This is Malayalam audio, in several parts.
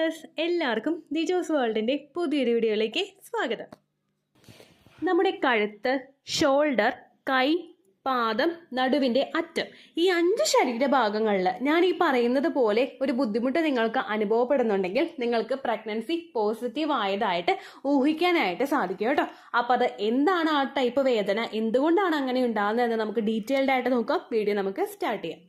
വ്യൂവേഴ്സ്, എല്ലാവർക്കും ദിജോസ് വേൾഡിൻ്റെ പുതിയൊരു വീഡിയോയിലേക്ക് സ്വാഗതം. നമ്മുടെ കഴുത്ത്, ഷോൾഡർ, കൈ, പാദം, നടുവിൻ്റെ അറ്റം, ഈ 5 ശരീരഭാഗങ്ങളിൽ ഞാൻ ഈ പറയുന്നത് പോലെ ഒരു ബുദ്ധിമുട്ട് നിങ്ങൾക്ക് അനുഭവപ്പെടുന്നുണ്ടെങ്കിൽ നിങ്ങൾക്ക് പ്രഗ്നൻസി പോസിറ്റീവ് ആയതായിട്ട് ഊഹിക്കാനായിട്ട് സാധിക്കും കേട്ടോ. അപ്പം അത് എന്താണ് ആ ടൈപ്പ് വേദന, എന്തുകൊണ്ടാണ് അങ്ങനെ ഉണ്ടാകുന്നതെന്ന് നമുക്ക് ഡീറ്റെയിൽഡ് ആയിട്ട് നോക്കാം. വീഡിയോ നമുക്ക് സ്റ്റാർട്ട് ചെയ്യാം.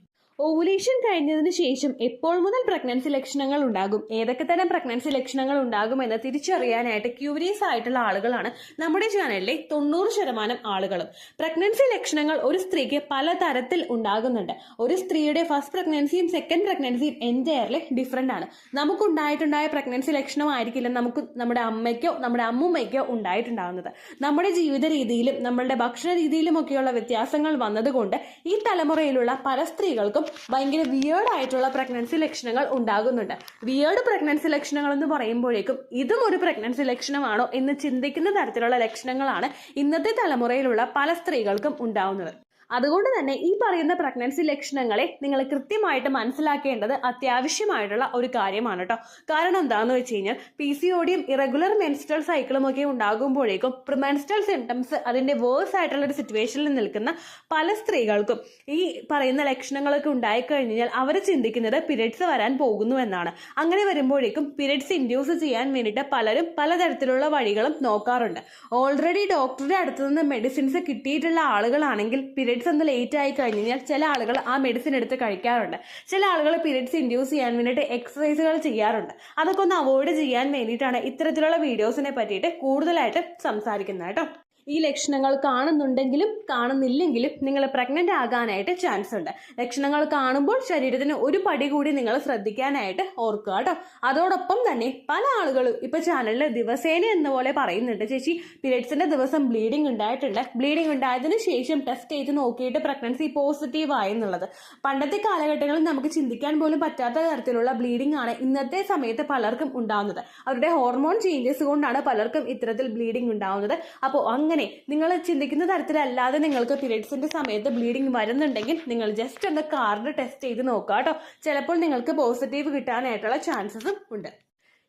ഓവുലേഷൻ കഴിഞ്ഞതിന് ശേഷം എപ്പോൾ മുതൽ പ്രഗ്നൻസി ലക്ഷണങ്ങൾ ഉണ്ടാകും, ഏതൊക്കെ തരം പ്രഗ്നൻസി ലക്ഷണങ്ങൾ ഉണ്ടാകുമെന്ന് തിരിച്ചറിയാനായിട്ട് ക്യൂരിയസ് ആയിട്ടുള്ള ആളുകളാണ് നമ്മുടെ ചാനലിലെ 90% ആളുകളും. പ്രഗ്നൻസി ലക്ഷണങ്ങൾ ഒരു സ്ത്രീക്ക് പല തരത്തിൽ ഉണ്ടാകുന്നുണ്ട്. ഒരു സ്ത്രീയുടെ ഫസ്റ്റ് പ്രഗ്നൻസിയും സെക്കൻഡ് പ്രഗ്നൻസിയും എൻറ്റയർലി ഡിഫറെൻ്റ് ആണ്. നമുക്കുണ്ടായിട്ടുണ്ടായ പ്രഗ്നൻസി ലക്ഷണമായിരിക്കില്ല നമ്മുടെ അമ്മയ്ക്കോ നമ്മുടെ അമ്മുമ്മയ്ക്കോ ഉണ്ടായിട്ടുണ്ടാകുന്നത്. നമ്മുടെ ജീവിത രീതിയിലും നമ്മളുടെ ഭക്ഷണ രീതിയിലും ഒക്കെയുള്ള വ്യത്യാസങ്ങൾ വന്നതുകൊണ്ട് ഈ തലമുറയിലുള്ള പല സ്ത്രീകൾക്കും ഭയങ്കര വിയേർഡ് ആയിട്ടുള്ള പ്രഗ്നൻസി ലക്ഷണങ്ങൾ ഉണ്ടാകുന്നുണ്ട്. വിയേർഡ് പ്രഗ്നൻസി ലക്ഷണങ്ങൾ എന്ന് പറയുമ്പോഴേക്കും ഇതും ഒരു പ്രഗ്നൻസി ലക്ഷണമാണോ എന്ന് ചിന്തിക്കുന്ന തരത്തിലുള്ള ലക്ഷണങ്ങളാണ് ഇന്നത്തെ തലമുറയിലുള്ള പല സ്ത്രീകൾക്കും ഉണ്ടാവുന്നത്. അതുകൊണ്ട് തന്നെ ഈ പറയുന്ന പ്രഗ്നൻസി ലക്ഷണങ്ങളെ നിങ്ങൾ കൃത്യമായിട്ട് മനസ്സിലാക്കേണ്ടത് അത്യാവശ്യമായിട്ടുള്ള ഒരു കാര്യമാണ് കേട്ടോ. കാരണം എന്താണെന്ന് വെച്ച് കഴിഞ്ഞാൽ PCODയും ഇറഗുലർ മെൻസ്ട്രൽ സൈക്കിളും ഒക്കെ ഉണ്ടാകുമ്പോഴേക്കും പ്രിമെൻസ്ട്രൽ സിംറ്റംസ് അതിൻ്റെ വേഴ്സ് ആയിട്ടുള്ള ഒരു സിറ്റുവേഷനിൽ നിൽക്കുന്ന പല സ്ത്രീകൾക്കും ഈ പറയുന്ന ലക്ഷണങ്ങളൊക്കെ ഉണ്ടായിക്കഴിഞ്ഞാൽ അവർ ചിന്തിക്കുന്നത് പീരിയഡ്സ് വരാൻ പോകുന്നു എന്നാണ്. അങ്ങനെ വരുമ്പോഴേക്കും പീരിയഡ്സ് ഇൻഡ്യൂസ് ചെയ്യാൻ വേണ്ടിയിട്ട് പലരും പലതരത്തിലുള്ള വഴികളും നോക്കാറുണ്ട്. ഓൾറെഡി ഡോക്ടറുടെ അടുത്ത് നിന്ന് മെഡിസിൻസ് കിട്ടിയിട്ടുള്ള ആളുകളാണെങ്കിൽ പീരിയഡ്സ് ഒന്ന് ലേറ്റ് ആയി കഴിഞ്ഞാൽ ചില ആളുകൾ ആ മെഡിസിൻ എടുത്ത് കഴിക്കാറുണ്ട്. ചില ആളുകൾ പീരിയഡ്സ് ഇൻഡ്യൂസ് ചെയ്യാൻ വേണ്ടിയിട്ട് എക്സസൈസുകൾ ചെയ്യാറുണ്ട്. അതൊക്കെ ഒന്ന് അവോയ്ഡ് ചെയ്യാൻ വേണ്ടിയിട്ടാണ് ഇത്തരത്തിലുള്ള വീഡിയോസിനെ പറ്റിയിട്ട് കൂടുതലായിട്ട് സംസാരിക്കുന്നത് കേട്ടോ. ഈ ലക്ഷണങ്ങൾ കാണുന്നുണ്ടെങ്കിലും കാണുന്നില്ലെങ്കിലും നിങ്ങൾ പ്രഗ്നന്റ് ആകാനായിട്ട് ചാൻസ് ഉണ്ട്. ലക്ഷണങ്ങൾ കാണുമ്പോൾ ശരീരത്തിന് ഒരു പടി കൂടി നിങ്ങൾ ശ്രദ്ധിക്കാനായിട്ട് ഓർക്കുക കേട്ടോ. അതോടൊപ്പം തന്നെ പല ആളുകളും ഇപ്പൊ ചാനലിൽ ദിവസേന എന്ന പോലെ പറയുന്നുണ്ട്, ചേച്ചി പീരിയഡ്സിന്റെ ദിവസം ബ്ലീഡിംഗ് ഉണ്ടായിട്ടുണ്ട്, ബ്ലീഡിംഗ് ഉണ്ടായതിനു ശേഷം ടെസ്റ്റ് ചെയ്ത് നോക്കിയിട്ട് പ്രഗ്നൻസി പോസിറ്റീവ് ആയെന്നുള്ളത്. പണ്ടത്തെ കാലഘട്ടങ്ങളിൽ നമുക്ക് ചിന്തിക്കാൻ പോലും പറ്റാത്ത തരത്തിലുള്ള ബ്ലീഡിംഗ് ആണ് ഇന്നത്തെ സമയത്ത് പലർക്കും ഉണ്ടാവുന്നത്. അവരുടെ ഹോർമോൺ ചേഞ്ചസ് കൊണ്ടാണ് പലർക്കും ഇത്തരത്തിൽ ബ്ലീഡിംഗ് ഉണ്ടാവുന്നത്. അപ്പോൾ അങ്ങനെ നിങ്ങൾ ചിന്തിക്കുന്ന തരത്തിലല്ലാതെ നിങ്ങൾക്ക് പീരിയഡ്സിന്റെ സമയത്ത് ബ്ലീഡിംഗ് വരുന്നുണ്ടെങ്കിൽ നിങ്ങൾ ജസ്റ്റ് ഒന്ന് കാർഡ് ടെസ്റ്റ് ചെയ്ത് നോക്കുക കേട്ടോ. ചിലപ്പോൾ നിങ്ങൾക്ക് പോസിറ്റീവ് കിട്ടാനായിട്ടുള്ള ചാൻസസും ഉണ്ട്.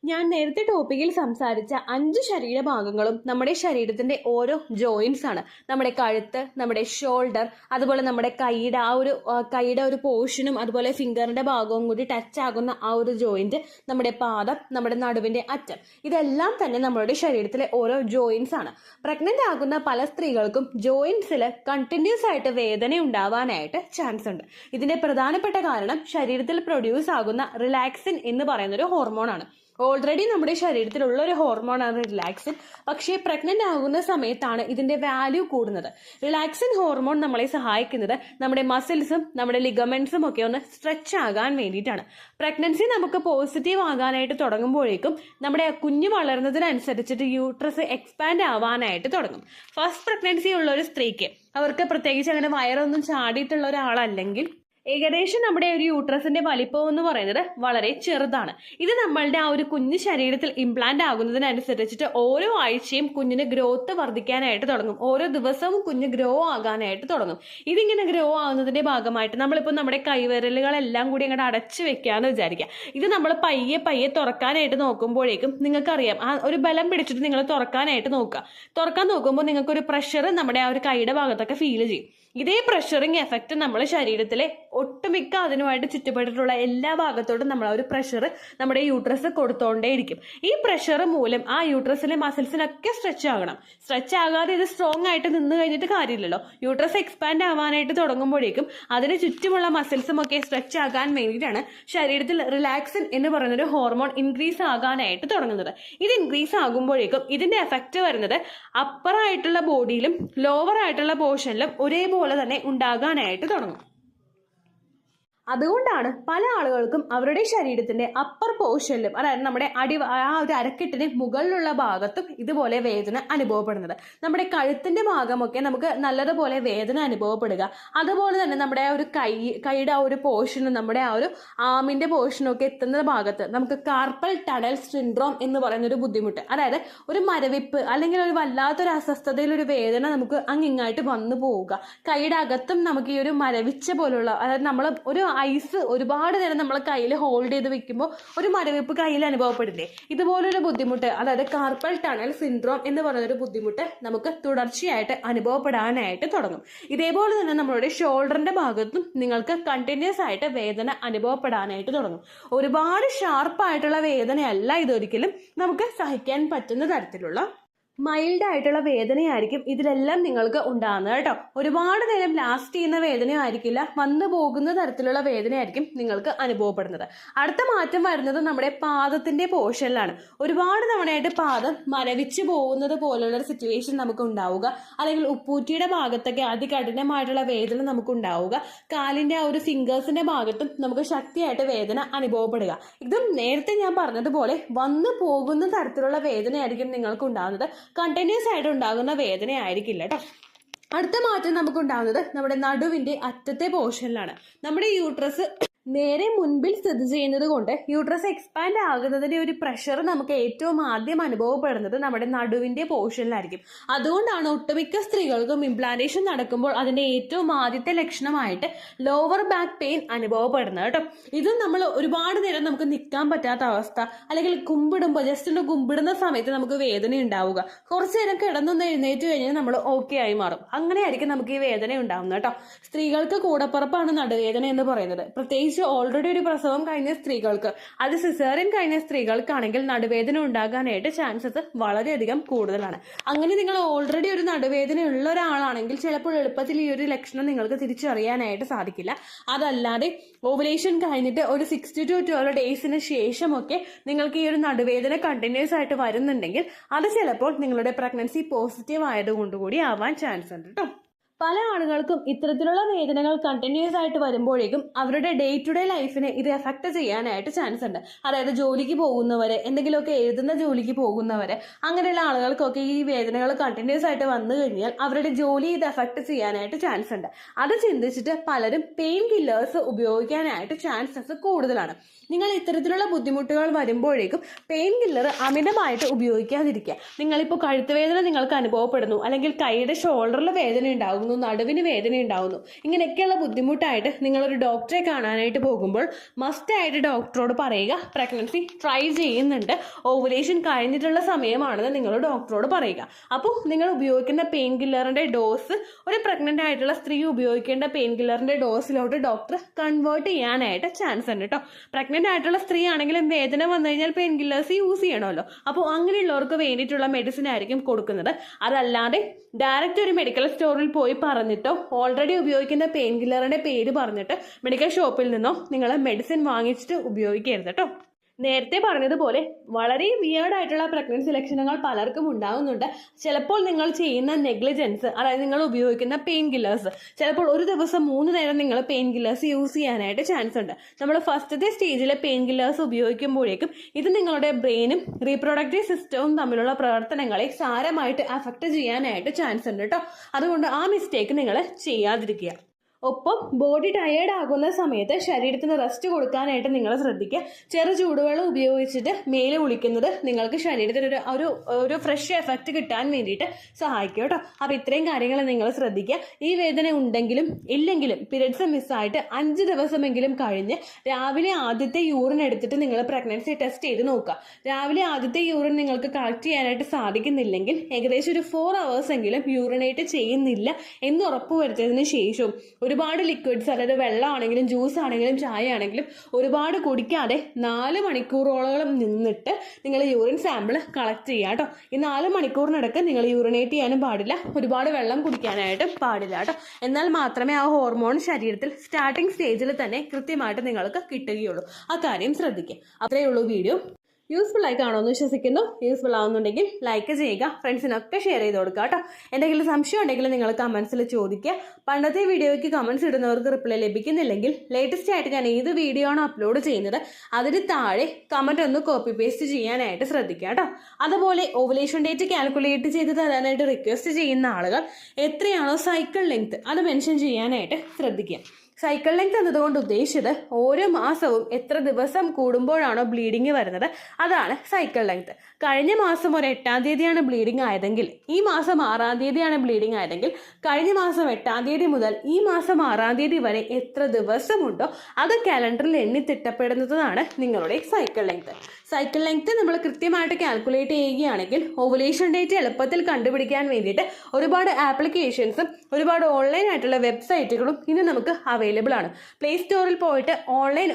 ഞാൻ നേരത്തെ ടോപ്പിക്കിൽ സംസാരിച്ച 5 ശരീരഭാഗങ്ങളും നമ്മുടെ ശരീരത്തിന്റെ ഓരോ ജോയിന്റ്സ് ആണ്. നമ്മുടെ കഴുത്ത്, നമ്മുടെ ഷോൾഡർ, അതുപോലെ നമ്മുടെ കൈയുടെ ഒരു പോർഷനും അതുപോലെ ഫിംഗറിന്റെ ഭാഗവും കൂടി ടച്ച് ആകുന്ന ആ ഒരു ജോയിന്റ്, നമ്മുടെ പാദം, നമ്മുടെ നടുവിന്റെ അറ്റം, ഇതെല്ലാം തന്നെ നമ്മുടെ ശരീരത്തിലെ ഓരോ ജോയിന്റ്സ് ആണ്. പ്രഗ്നന്റ് ആകുന്ന പല സ്ത്രീകൾക്കും ജോയിന്റ്സിൽ കണ്ടിന്യൂസ് ആയിട്ട് വേദന ഉണ്ടാവാനായിട്ട് ചാൻസ് ഉണ്ട്. ഇതിന്റെ പ്രധാനപ്പെട്ട കാരണം ശരീരത്തിൽ പ്രൊഡ്യൂസ് ആകുന്ന റിലാക്സിൻ എന്ന് പറയുന്ന ഒരു ഹോർമോൺ ആണ്. ഓൾറെഡി നമ്മുടെ ശരീരത്തിലുള്ള ഒരു ഹോർമോണാണ് റിലാക്സിൻ. പക്ഷേ പ്രഗ്നന്റ് ആകുന്ന സമയത്താണ് ഇതിന്റെ വാല്യൂ കൂടുന്നത്. റിലാക്സിൻ ഹോർമോൺ നമ്മളെ സഹായിക്കുന്നത് നമ്മുടെ മസിൽസും നമ്മുടെ ലിഗമെന്റ്സും ഒക്കെ ഒന്ന് സ്ട്രെച്ച് ആകാൻ വേണ്ടിയിട്ടാണ്. പ്രഗ്നൻസി നമുക്ക് പോസിറ്റീവ് ആകാനായിട്ട് തുടങ്ങുമ്പോഴേക്കും നമ്മുടെ കുഞ്ഞ് വളരുന്നതിനനുസരിച്ചിട്ട് യൂട്രസ് എക്സ്പാൻഡ് ആവാനായിട്ട് തുടങ്ങും. ഫസ്റ്റ് പ്രഗ്നൻസി ഉള്ള ഒരു സ്ത്രീക്ക്, അവർക്ക് പ്രത്യേകിച്ച് അങ്ങനെ വയറൊന്നും ചാടിയിട്ടുള്ള ഒരാളല്ലെങ്കിൽ ഏകദേശം നമ്മുടെ ഒരു യൂട്രസിന്റെ വലിപ്പം എന്ന് പറയുന്നത് വളരെ ചെറുതാണ്. ഇത് നമ്മളുടെ ആ ഒരു കുഞ്ഞ് ശരീരത്തിൽ ഇംപ്ലാന്റ് ആകുന്നതിനനുസരിച്ചിട്ട് ഓരോ ആഴ്ചയും കുഞ്ഞിന് ഗ്രോത്ത് വർദ്ധിക്കാനായിട്ട് തുടങ്ങും. ഓരോ ദിവസവും കുഞ്ഞ് ഗ്രോ ആകാനായിട്ട് തുടങ്ങും. ഇതിങ്ങനെ ഗ്രോ ആകുന്നതിന്റെ ഭാഗമായിട്ട് നമ്മളിപ്പോൾ നമ്മുടെ കൈവിരലുകളെല്ലാം കൂടി അങ്ങോട്ട് അടച്ചു വെക്കാന്ന് വിചാരിക്കാം. ഇത് നമ്മൾ പയ്യെ തുറക്കാനായിട്ട് നോക്കുമ്പോഴേക്കും നിങ്ങൾക്കറിയാം, ആ ഒരു ബലം പിടിച്ചിട്ട് നിങ്ങൾ തുറക്കാനായിട്ട് നോക്കുക. തുറക്കാൻ നോക്കുമ്പോൾ നിങ്ങൾക്കൊരു പ്രഷർ നമ്മുടെ ആ ഒരു കൈയുടെ ഭാഗത്തൊക്കെ ഫീൽ ചെയ്യും. ഇതേ പ്രഷറിങ് എഫക്റ്റ് നമ്മുടെ ശരീരത്തിലെ ഒട്ടുമിക്ക അതിനുമായിട്ട് ചുറ്റപ്പെട്ടിട്ടുള്ള എല്ലാ ഭാഗത്തോട്ടും നമ്മൾ ആ ഒരു പ്രഷർ നമ്മുടെ യൂട്രസ് കൊടുത്തോണ്ടേയിരിക്കും. ഈ പ്രഷർ മൂലം ആ യൂട്രസിലെ മസിൽസിനൊക്കെ സ്ട്രെച്ച് ആകണം. സ്ട്രെച്ച് ആകാതെ ഇത് സ്ട്രോങ് ആയിട്ട് നിന്ന് കഴിഞ്ഞിട്ട് കാര്യമില്ലല്ലോ. യൂട്രസ് എക്സ്പാൻഡ് ആവാനായിട്ട് തുടങ്ങുമ്പോഴേക്കും അതിന് ചുറ്റുമുള്ള മസിൽസും ഒക്കെ സ്ട്രെച്ച് ആകാൻ വേണ്ടിയിട്ടാണ് ശരീരത്തിൽ റിലാക്സിൻ എന്ന് പറയുന്നൊരു ഹോർമോൺ ഇൻക്രീസ് ആകാനായിട്ട് തുടങ്ങുന്നത്. ഇത് ഇൻക്രീസ് ആകുമ്പോഴേക്കും ഇതിന്റെ എഫക്റ്റ് വരുന്നത് അപ്പർ ആയിട്ടുള്ള ബോഡിയിലും ലോവർ ആയിട്ടുള്ള പോർഷനിലും ഒരേപോലെ തന്നെ ഉണ്ടാകാനായിട്ട് തുടങ്ങും. അതുകൊണ്ടാണ് പല ആളുകൾക്കും അവരുടെ ശരീരത്തിന്റെ അപ്പർ പോർഷനിലും, അതായത് നമ്മുടെ ആ ഒരു അരക്കെട്ടിന് മുകളിലുള്ള ഭാഗത്തും ഇതുപോലെ വേദന അനുഭവപ്പെടുന്നത്. നമ്മുടെ കഴുത്തിന്റെ ഭാഗമൊക്കെ നമുക്ക് നല്ലതുപോലെ വേദന അനുഭവപ്പെടുക. അതുപോലെ തന്നെ നമ്മുടെ ആ ഒരു കൈയുടെ ആ ഒരു പോർഷനും നമ്മുടെ ആ ഒരു ആമിന്റെ പോർഷനും ഒക്കെ എത്തുന്ന ഭാഗത്ത് നമുക്ക് കാർപ്പൽ ടണൽ സിൻഡ്രോം എന്ന് പറയുന്ന ഒരു ബുദ്ധിമുട്ട്, അതായത് ഒരു മരവിപ്പ് അല്ലെങ്കിൽ ഒരു വല്ലാത്തൊരു അസ്വസ്ഥതയിൽ ഒരു വേദന നമുക്ക് അങ്ങിങ്ങായിട്ട് വന്നു പോവുക. കൈയുടെ അകത്തും നമുക്ക് ഈ ഒരു മരവിച്ച പോലുള്ള, അതായത് നമ്മൾ ഒരു ഐസ് ഒരുപാട് നേരം നമ്മൾ കയ്യിൽ ഹോൾഡ് ചെയ്ത് വെക്കുമ്പോൾ ഒരു മരവിപ്പ് കയ്യിൽ അനുഭവപ്പെടില്ലേ? ഇതുപോലൊരു ബുദ്ധിമുട്ട്, അതായത് കാർപ്പൽ ടണൽ സിൻഡ്രോം എന്ന് പറയുന്നൊരു ബുദ്ധിമുട്ട് നമുക്ക് തുടർച്ചയായിട്ട് അനുഭവപ്പെടാനായിട്ട് തുടങ്ങും. ഇതേപോലെ തന്നെ നമ്മളുടെ ഷോൾഡറിന്റെ ഭാഗത്തും നിങ്ങൾക്ക് കണ്ടിന്യൂസ് ആയിട്ട് വേദന അനുഭവപ്പെടാനായിട്ട് തുടങ്ങും. ഒരുപാട് ഷാർപ്പായിട്ടുള്ള വേദനയല്ല ഇതൊരിക്കലും, നമുക്ക് സഹിക്കാൻ പറ്റുന്ന തരത്തിലുള്ള മൈൽഡ് ആയിട്ടുള്ള വേദനയായിരിക്കും ഇതിലെല്ലാം നിങ്ങൾക്ക് ഉണ്ടാകുന്നത് കേട്ടോ. ഒരുപാട് നേരം ലാസ്റ്റ് ചെയ്യുന്ന വേദനയായിരിക്കില്ല, വന്നു പോകുന്ന തരത്തിലുള്ള വേദനയായിരിക്കും നിങ്ങൾക്ക് അനുഭവപ്പെടുന്നത്. അടുത്ത മാറ്റം വരുന്നത് നമ്മുടെ പാദത്തിന്റെ പോർഷനിലാണ്. ഒരുപാട് തവണയായിട്ട് പാദം മരവിച്ചു പോകുന്നത് പോലുള്ള ഒരു സിറ്റുവേഷൻ നമുക്ക് ഉണ്ടാവുക, അല്ലെങ്കിൽ ഉപ്പൂറ്റിയുടെ ഭാഗത്തൊക്കെ അതികഠിനമായിട്ടുള്ള വേദന നമുക്ക് ഉണ്ടാവുക, കാലിന്റെ ആ ഒരു ഫിംഗേഴ്സിന്റെ ഭാഗത്തും നമുക്ക് ശക്തിയായിട്ട് വേദന അനുഭവപ്പെടുക. ഇതും നേരത്തെ ഞാൻ പറഞ്ഞതുപോലെ വന്നു പോകുന്ന തരത്തിലുള്ള വേദനയായിരിക്കും നിങ്ങൾക്ക് ഉണ്ടാകുന്നത്, കണ്ടിന്യൂസ് ആയിട്ട് ഉണ്ടാകുന്ന വേദന ആയിരിക്കില്ല കേട്ടോ. അടുത്ത മാറ്റം നമുക്ക് ഉണ്ടാകുന്നത് നമ്മുടെ നടുവിന്റെ അറ്റത്തെ പോർഷനിലാണ്. നമ്മുടെ യൂട്രസ് നേരെ മുൻപിൽ സ്ഥിതി ചെയ്യുന്നത് കൊണ്ട് യൂട്രസ് എക്സ്പാൻഡ് ആകുന്നതിന്റെ ഒരു പ്രഷർ നമുക്ക് ഏറ്റവും ആദ്യം അനുഭവപ്പെടുന്നത് നമ്മുടെ നടുവിന്റെ പോർഷനിലായിരിക്കും. അതുകൊണ്ടാണ് ഒട്ടുമിക്ക സ്ത്രീകൾക്കും ഇംപ്ലാന്റേഷൻ നടക്കുമ്പോൾ അതിന്റെ ഏറ്റവും ആദ്യത്തെ ലക്ഷണമായിട്ട് ലോവർ ബാക്ക് പെയിൻ അനുഭവപ്പെടുന്നത് കേട്ടോ. ഇതും നമ്മൾ ഒരുപാട് നേരം നമുക്ക് നിൽക്കാൻ പറ്റാത്ത അവസ്ഥ, അല്ലെങ്കിൽ കുമ്പിടുമ്പോൾ ജസ്റ്റ് ഒന്ന് കുമ്പിടുന്ന സമയത്ത് നമുക്ക് വേദന ഉണ്ടാവുക, കുറച്ചു നേരം കിടന്നൊന്ന് എഴുന്നേറ്റ് കഴിഞ്ഞാൽ നമ്മൾ ഓക്കെ ആയി മാറും. അങ്ങനെയായിരിക്കും നമുക്ക് ഈ വേദന ഉണ്ടാവുന്നത് കേട്ടോ. സ്ത്രീകൾക്ക് കൂടപ്പുറപ്പാണ് നടുവേദന എന്ന് പറയുന്നത്. പ്രത്യേകിച്ച് ഓൾറെഡി ഒരു പ്രസവം കഴിഞ്ഞ സ്ത്രീകൾക്ക്, അത് സിസേറിയൻ കഴിഞ്ഞ സ്ത്രീകൾക്കാണെങ്കിൽ നടുവേദന ഉണ്ടാകാനായിട്ട് ചാൻസസ് വളരെയധികം കൂടുതലാണ്. അങ്ങനെ നിങ്ങൾ ഓൾറെഡി ഒരു നടുവേദന ഉള്ള ഒരാളാണെങ്കിൽ ചിലപ്പോൾ എളുപ്പത്തിൽ ഈ ഒരു ലക്ഷണം നിങ്ങൾക്ക് തിരിച്ചറിയാനായിട്ട് സാധിക്കില്ല. അതല്ലാതെ ഓവുലേഷൻ കഴിഞ്ഞിട്ട് ഒരു 6 to 12 ഡേയ്സിന് ശേഷമൊക്കെ നിങ്ങൾക്ക് ഈ ഒരു നടുവേദന കണ്ടിന്യൂസ് ആയിട്ട് വരുന്നുണ്ടെങ്കിൽ അത് ചിലപ്പോൾ നിങ്ങളുടെ പ്രഗ്നൻസി പോസിറ്റീവ് ആയതുകൊണ്ടുകൂടി ആവാൻ ചാൻസ് ഉണ്ട് കേട്ടോ. പല ആളുകൾക്കും ഇത്തരത്തിലുള്ള വേദനകൾ കണ്ടിന്യൂസ് ആയിട്ട് വരുമ്പോഴേക്കും അവരുടെ ഡേ ടു ഡേ ലൈഫിനെ ഇത് എഫക്ട് ചെയ്യാനായിട്ട് ചാൻസ് ഉണ്ട്. അതായത് ജോലിക്ക് പോകുന്നവരെ, എന്തെങ്കിലുമൊക്കെ എഴുതുന്ന ജോലിക്ക് പോകുന്നവരെ, അങ്ങനെയുള്ള ആളുകൾക്കൊക്കെ ഈ വേദനകൾ കണ്ടിന്യൂസ് ആയിട്ട് വന്നു കഴിഞ്ഞാൽ അവരുടെ ജോലി ഇത് എഫക്ട് ചെയ്യാനായിട്ട് ചാൻസ് ഉണ്ട്. അത് ചിന്തിച്ചിട്ട് പലരും പെയിൻ കില്ലേഴ്സ് ഉപയോഗിക്കാനായിട്ട് ചാൻസസ് കൂടുതലാണ്. നിങ്ങൾ ഇത്തരത്തിലുള്ള ബുദ്ധിമുട്ടുകൾ വരുമ്പോഴേക്കും പെയിൻ കില്ലർ അമിതമായിട്ട് ഉപയോഗിക്കാതിരിക്കുക. നിങ്ങളിപ്പോൾ കഴുത്ത് വേദന നിങ്ങൾക്ക് അനുഭവപ്പെടുന്നു, അല്ലെങ്കിൽ കൈയുടെ ഷോൾഡറിൽ വേദന ഉണ്ടാകുന്നു, നടുവിന് വേദന ഉണ്ടാവുന്നു, ഇങ്ങനെയൊക്കെയുള്ള ബുദ്ധിമുട്ടായിട്ട് നിങ്ങളൊരു ഡോക്ടറെ കാണാനായിട്ട് പോകുമ്പോൾ മസ്റ്റായിട്ട് ഡോക്ടറോട് പറയുക പ്രഗ്നൻസി ട്രൈ ചെയ്യുന്നുണ്ട്, ഓവുലേഷൻ കഴിഞ്ഞിട്ടുള്ള സമയമാണെന്ന് നിങ്ങൾ ഡോക്ടറോട് പറയുക. അപ്പോൾ നിങ്ങൾ ഉപയോഗിക്കുന്ന പെയിൻ കില്ലറിന്റെ ഡോസ് ഒരു പ്രഗ്നന്റ് ആയിട്ടുള്ള സ്ത്രീ ഉപയോഗിക്കേണ്ട പെയിൻ കില്ലറിന്റെ ഡോസിലോട്ട് ഡോക്ടർ കൺവേർട്ട് ചെയ്യാനായിട്ട് ചാൻസ് ഉണ്ട് കേട്ടോ. പ്രഗ്നന്റ് ആയിട്ടുള്ള സ്ത്രീ ആണെങ്കിലും വേദന വന്നു കഴിഞ്ഞാൽ പെയിൻ കില്ലേഴ്സ് യൂസ് ചെയ്യണമല്ലോ. അപ്പോൾ അങ്ങനെയുള്ളവർക്ക് വേണ്ടിയിട്ടുള്ള മെഡിസിൻ ആയിരിക്കും കൊടുക്കുന്നത്. അതല്ലാതെ ഡയറക്റ്റ് ഒരു മെഡിക്കൽ സ്റ്റോറിൽ പോയി പറഞ്ഞിട്ടോ ഓൾറെഡി ഉപയോഗിക്കുന്ന പെയിൻ കില്ലറിന്റെ പേര് പറഞ്ഞിട്ട് മെഡിക്കൽ ഷോപ്പിൽ നിന്നോ നിങ്ങൾ മെഡിസിൻ വാങ്ങിച്ചിട്ട് ഉപയോഗിക്കരുത് കേട്ടോ. നേരത്തെ പറഞ്ഞതുപോലെ വളരെ വിയേർഡ് ആയിട്ടുള്ള പ്രഗ്നൻസി ലക്ഷണങ്ങൾ പലർക്കും ഉണ്ടാകുന്നുണ്ട്. ചിലപ്പോൾ നിങ്ങൾ ചെയ്യുന്ന നെഗ്ലിജൻസ്, അതായത് നിങ്ങൾ ഉപയോഗിക്കുന്ന പെയിൻ കില്ലേഴ്സ്, ചിലപ്പോൾ ഒരു ദിവസം 3 നേരം നിങ്ങൾ പെയിൻ കില്ലേഴ്സ് യൂസ് ചെയ്യാനായിട്ട് ചാൻസ് ഉണ്ട്. നമ്മൾ ഫസ്റ്റത്തെ സ്റ്റേജിലെ പെയിൻ കില്ലേഴ്സ് ഉപയോഗിക്കുമ്പോഴേക്കും ഇത് നിങ്ങളുടെ ബ്രെയിനും റീപ്രൊഡക്റ്റീവ് സിസ്റ്റവും തമ്മിലുള്ള പ്രവർത്തനങ്ങളെ സാരമായിട്ട് അഫക്റ്റ് ചെയ്യാനായിട്ട് ചാൻസ് ഉണ്ട് കേട്ടോ. അതുകൊണ്ട് ആ മിസ്റ്റേക്ക് നിങ്ങൾ ചെയ്യാതിരിക്കുക. ഒപ്പം ബോഡി ടയേർഡ് ആകുന്ന സമയത്ത് ശരീരത്തിന് റെസ്റ്റ് കൊടുക്കാനായിട്ട് നിങ്ങൾ ശ്രദ്ധിക്കുക. ചെറു ചൂടുവെള്ളം ഉപയോഗിച്ചിട്ട് മേല് കുളിക്കുന്നത് നിങ്ങൾക്ക് ശരീരത്തിന് ഒരു ഫ്രഷ് എഫക്റ്റ് കിട്ടാൻ വേണ്ടിയിട്ട് സഹായിക്കും കേട്ടോ. അപ്പോൾ ഇത്രയും കാര്യങ്ങൾ നിങ്ങൾ ശ്രദ്ധിക്കുക. ഈ വേദന ഉണ്ടെങ്കിലും ഇല്ലെങ്കിലും പീരിയഡ്സ് മിസ്സായിട്ട് 5 ദിവസമെങ്കിലും കഴിഞ്ഞ് രാവിലെ ആദ്യത്തെ യൂറിൻ എടുത്തിട്ട് നിങ്ങൾ പ്രഗ്നൻസി ടെസ്റ്റ് ചെയ്ത് നോക്കുക. രാവിലെ ആദ്യത്തെ യൂറിൻ നിങ്ങൾക്ക് കളക്ട് ചെയ്യാനായിട്ട് സാധിക്കുന്നില്ലെങ്കിൽ ഏകദേശം ഒരു 4 hours എങ്കിലും യൂറിനേറ്റ് ചെയ്യുന്നില്ല എന്ന് ഉറപ്പുവരുത്തിയതിനു ശേഷവും ഒരുപാട് ലിക്വിഡ്സ്, അതായത് വെള്ളമാണെങ്കിലും ജ്യൂസ് ആണെങ്കിലും ചായ ആണെങ്കിലും ഒരുപാട് കുടിക്കാതെ 4 മണിക്കൂറോളം നിന്നിട്ട് നിങ്ങൾ യൂറിൻ സാമ്പിൾ കളക്ട് ചെയ്യുക കേട്ടോ. ഈ 4 മണിക്കൂറിനിടക്ക് നിങ്ങൾ യൂറിനേറ്റ് ചെയ്യാനും പാടില്ല, ഒരുപാട് വെള്ളം കുടിക്കാനായിട്ട് പാടില്ല കേട്ടോ. എന്നാൽ മാത്രമേ ആ ഹോർമോൺ ശരീരത്തിൽ സ്റ്റാർട്ടിംഗ് സ്റ്റേജിൽ തന്നെ കൃത്യമായിട്ട് നിങ്ങൾക്ക് കിട്ടുകയുള്ളൂ. ആ കാര്യം ശ്രദ്ധിക്കുക. അത്രയേ ഉള്ളൂ വീഡിയോ. യൂസ്ഫുൾ ആയി കാണുമെന്ന് വിശ്വസിക്കുന്നു. യൂസ്ഫുൾ ആവുന്നുണ്ടെങ്കിൽ ലൈക്ക് ചെയ്യുക, ഫ്രണ്ട്സിനൊക്കെ ഷെയർ ചെയ്ത് കൊടുക്കുക കേട്ടോ. എന്തെങ്കിലും സംശയം ഉണ്ടെങ്കിൽ നിങ്ങൾ കമൻസിൽ ചോദിക്കുക. പണ്ടത്തെ വീഡിയോയ്ക്ക് കമൻസ് ഇടുന്നവർക്ക് റിപ്ലൈ ലഭിക്കുന്നില്ലെങ്കിൽ ലേറ്റസ്റ്റ് ആയിട്ട് ഞാൻ ഏത് വീഡിയോ ആണ് അപ്ലോഡ് ചെയ്യുന്നത് അതിന് താഴെ കമൻറ്റ് ഒന്ന് കോപ്പി പേസ്റ്റ് ചെയ്യാനായിട്ട് ശ്രദ്ധിക്കുക കേട്ടോ. അതുപോലെ ഓവുലേഷൻ ഡേറ്റ് കാൽക്കുലേറ്റ് ചെയ്ത് തരാനായിട്ട് റിക്വസ്റ്റ് ചെയ്യുന്ന ആളുകൾ എത്രയാണോ സൈക്കിൾ ലെങ്ത് അത് മെൻഷൻ ചെയ്യാനായിട്ട് ശ്രദ്ധിക്കുക. സൈക്കിൾ ലെങ്ത് എന്നതുകൊണ്ട് ഉദ്ദേശിച്ചത് ഓരോ മാസവും എത്ര ദിവസം കൂടുമ്പോഴാണോ ബ്ലീഡിങ് വരുന്നത് അതാണ് സൈക്കിൾ ലെങ്ത്. കഴിഞ്ഞ മാസം ഒരു 8-ാം തീയതിയാണ് ബ്ലീഡിങ് ആയതെങ്കിൽ ഈ മാസം 6-ാം തീയതിയാണ് ബ്ലീഡിങ് ആയതെങ്കിൽ കഴിഞ്ഞ മാസം 8-ാം തീയതി മുതൽ ഈ മാസം 6-ാം തീയതി വരെ എത്ര ദിവസമുണ്ടോ അത് കാലണ്ടറിൽ എണ്ണി തിട്ടപ്പെടുന്നതാണ് നിങ്ങളുടെ സൈക്കിൾ ലെങ്ത്. സൈക്കിൾ ലെങ്ത് നമ്മൾ കൃത്യമായിട്ട് കാൽക്കുലേറ്റ് ചെയ്യുകയാണെങ്കിൽ ഓവുലേഷൻ ഡേറ്റ് എളുപ്പത്തിൽ കണ്ടുപിടിക്കാൻ വേണ്ടിയിട്ട് ഒരുപാട് ആപ്ലിക്കേഷൻസും ഒരുപാട് ഓൺലൈൻ ആയിട്ടുള്ള വെബ്സൈറ്റുകളും ഇന്ന് നമുക്ക് അവൈലബിൾ ആണ്. പ്ലേ സ്റ്റോറിൽ പോയിട്ട് ഓൺലൈൻ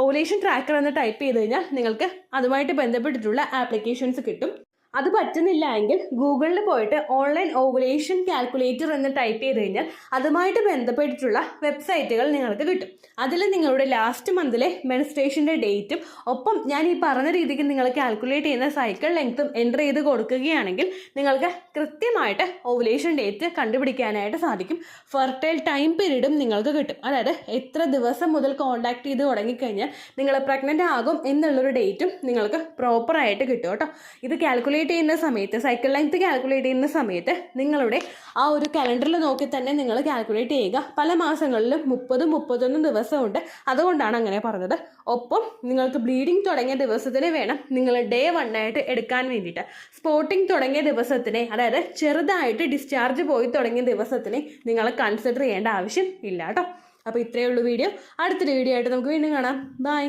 ഓവുലേഷൻ ട്രാക്കർ എന്ന് ടൈപ്പ് ചെയ്ത് കഴിഞ്ഞാൽ നിങ്ങൾക്ക് അതുമായിട്ട് ബന്ധപ്പെട്ടിട്ടുള്ള ആപ്ലിക്കേഷൻസ് കിട്ടും. അത് പറ്റുന്നില്ല എങ്കിൽ ഗൂഗിളിൽ പോയിട്ട് ഓൺലൈൻ ഓവുലേഷൻ കാൽക്കുലേറ്റർ എന്ന് ടൈപ്പ് ചെയ്ത് കഴിഞ്ഞാൽ അതുമായിട്ട് ബന്ധപ്പെട്ടിട്ടുള്ള വെബ്സൈറ്റുകൾ നിങ്ങൾക്ക് കിട്ടും. അതിൽ നിങ്ങളുടെ ലാസ്റ്റ് മന്തിലെ മെൻസ്ട്രേഷൻ്റെ ഡേറ്റും ഒപ്പം ഞാൻ ഈ പറഞ്ഞ രീതിക്ക് നിങ്ങൾ കാൽക്കുലേറ്റ് ചെയ്യുന്ന സൈക്കിൾ ലെങ്ത്തും എൻ്റർ ചെയ്ത് കൊടുക്കുകയാണെങ്കിൽ നിങ്ങൾക്ക് കൃത്യമായിട്ട് ഓവുലേഷൻ ഡേറ്റ് കണ്ടുപിടിക്കാനായിട്ട് സാധിക്കും. ഫെർട്ടൈൽ ടൈം പീരീഡും നിങ്ങൾക്ക് കിട്ടും. അതായത് എത്ര ദിവസം മുതൽ കോൺടാക്ട് ചെയ്ത് തുടങ്ങിക്കഴിഞ്ഞാൽ നിങ്ങൾ പ്രഗ്നൻ്റ് ആകും എന്നുള്ളൊരു ഡേറ്റും നിങ്ങൾക്ക് പ്രോപ്പറായിട്ട് കിട്ടും കേട്ടോ. ഇത് കാൽക്കുലേറ്റ് ചെയ്യുന്ന സമയത്ത് സൈക്കിൾ ലെങ്ത് കാൽക്കുലേറ്റ് ചെയ്യുന്ന സമയത്ത് നിങ്ങളുടെ ആ ഒരു കലണ്ടറിൽ നോക്കി തന്നെ നിങ്ങൾ കാൽക്കുലേറ്റ് ചെയ്യുക. പല മാസങ്ങളിലും 30-31 ദിവസമുണ്ട്, അതുകൊണ്ടാണ് അങ്ങനെ പറഞ്ഞത്. ഒപ്പം നിങ്ങൾക്ക് ബ്ലീഡിങ് തുടങ്ങിയ ദിവസത്തിന് വേണം നിങ്ങൾ ഡേ 1 ആയിട്ട് എടുക്കാൻ വേണ്ടിയിട്ട്. സ്പോട്ടിങ് തുടങ്ങിയ ദിവസത്തിനെ, അതായത് ചെറുതായിട്ട് ഡിസ്ചാർജ് പോയി തുടങ്ങിയ ദിവസത്തിനെ നിങ്ങൾ കൺസിഡർ ചെയ്യേണ്ട ആവശ്യം ഇല്ല കേട്ടോ. അപ്പോൾ ഇത്രയേ ഉള്ളൂ വീഡിയോ. അടുത്തൊരു വീഡിയോ ആയിട്ട് നമുക്ക് വീണ്ടും കാണാം. ബൈ.